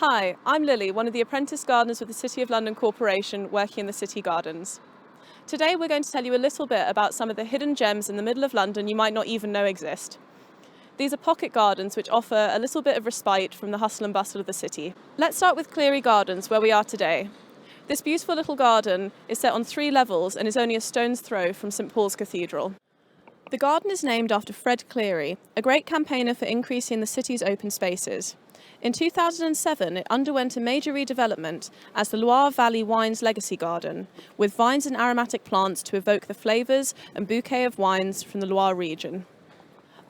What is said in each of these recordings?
Hi, I'm Lili, one of the apprentice gardeners with the City of London Corporation working in the city gardens. Today we're going to tell you a little bit about some of the hidden gems in the middle of London you might not even know exist. These are pocket gardens which offer a little bit of respite from the hustle and bustle of the city. Let's start with Cleary Gardens, where we are today. This beautiful little garden is set on 3 levels and is only a stone's throw from St Paul's Cathedral. The garden is named after Fred Cleary, a great campaigner for increasing the city's open spaces. In 2007, it underwent a major redevelopment as the Loire Valley Wines Legacy Garden, with vines and aromatic plants to evoke the flavours and bouquet of wines from the Loire region.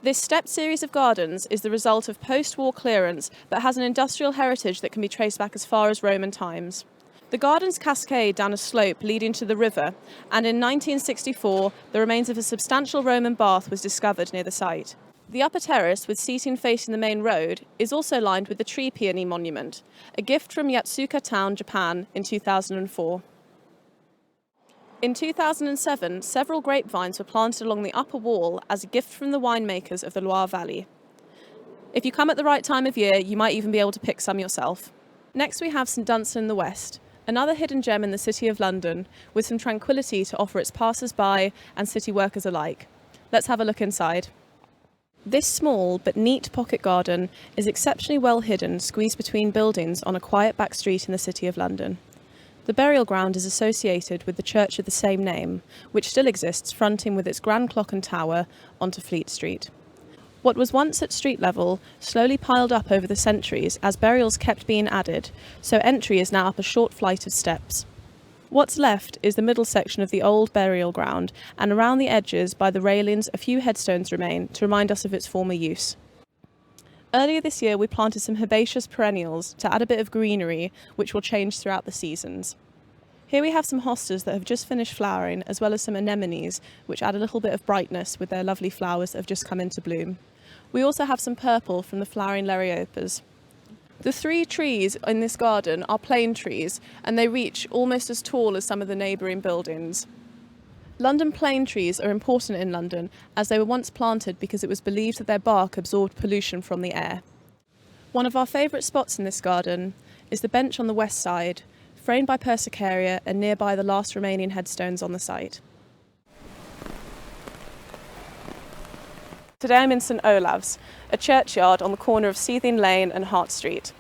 This stepped series of gardens is the result of post-war clearance but has an industrial heritage that can be traced back as far as Roman times. The gardens cascade down a slope leading to the river, and in 1964, the remains of a substantial Roman bath was discovered near the site. The upper terrace, with seating facing the main road, is also lined with the tree peony monument, a gift from Yatsuka Town, Japan, in 2004. In 2007, several grapevines were planted along the upper wall as a gift from the winemakers of the Loire Valley. If you come at the right time of year, you might even be able to pick some yourself. Next we have St Dunstan in the west, another hidden gem in the City of London, with some tranquility to offer its passers-by and city workers alike. Let's have a look inside. This small but neat pocket garden is exceptionally well hidden, squeezed between buildings on a quiet back street in the City of London. The burial ground is associated with the church of the same name, which still exists fronting with its grand clock and tower onto Fleet Street. What was once at street level slowly piled up over the centuries as burials kept being added, so entry is now up a short flight of steps. What's left is the middle section of the old burial ground, and around the edges by the railings a few headstones remain to remind us of its former use. Earlier this year we planted some herbaceous perennials to add a bit of greenery which will change throughout the seasons. Here we have some hostas that have just finished flowering, as well as some anemones which add a little bit of brightness with their lovely flowers that have just come into bloom. We also have some purple from the flowering liriopas. The 3 trees in this garden are plane trees, and they reach almost as tall as some of the neighbouring buildings. London plane trees are important in London as they were once planted because it was believed that their bark absorbed pollution from the air. One of our favourite spots in this garden is the bench on the west side, framed by Persicaria and nearby the last remaining headstones on the site. Today I'm in St Olaves, a churchyard on the corner of Dissecting Lane and Hart Street.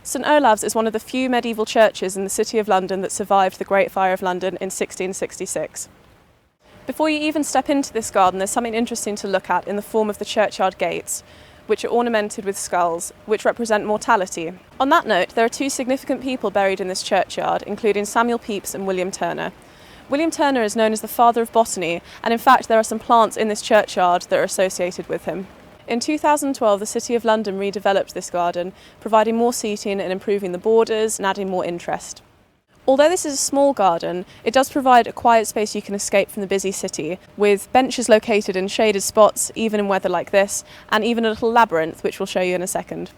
St Olaves is one of the few medieval churches in the City of London that survived the Great Fire of London in 1666. Before you even step into this garden, there's something interesting to look at in the form of the churchyard gates, which are ornamented with skulls, which represent mortality. On that note, there are 2 significant people buried in this churchyard, including Samuel Pepys and William Turner. William Turner is known as the father of botany, and in fact there are some plants in this churchyard that are associated with him. In 2012, the City of London redeveloped this garden, providing more seating and improving the borders and adding more interest. Although this is a small garden, it does provide a quiet space you can escape from the busy city, with benches located in shaded spots, even in weather like this, and even a little labyrinth, which we'll show you in a second.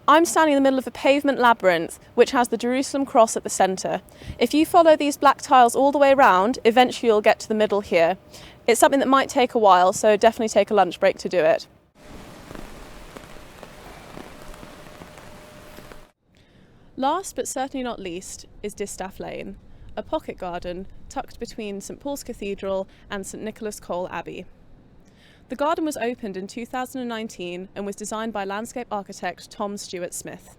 I'm standing in the middle of a pavement labyrinth which has the Jerusalem cross at the centre. If you follow these black tiles all the way around, eventually you'll get to the middle here. It's something that might take a while, so definitely take a lunch break to do it. Last but certainly not least is Dissecting Lane, a pocket garden tucked between St Paul's Cathedral and St Nicholas Cole Abbey. The garden was opened in 2019 and was designed by landscape architect Tom Stewart Smith.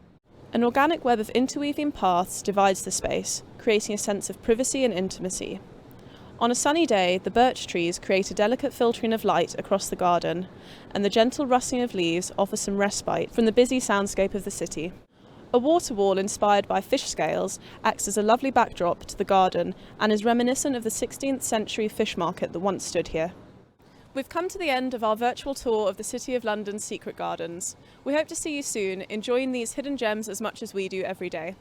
An organic web of interweaving paths divides the space, creating a sense of privacy and intimacy. On a sunny day, the birch trees create a delicate filtering of light across the garden, and the gentle rustling of leaves offers some respite from the busy soundscape of the city. A water wall inspired by fish scales acts as a lovely backdrop to the garden and is reminiscent of the 16th century fish market that once stood here. We've come to the end of our virtual tour of the City of London's secret gardens. We hope to see you soon, enjoying these hidden gems as much as we do every day.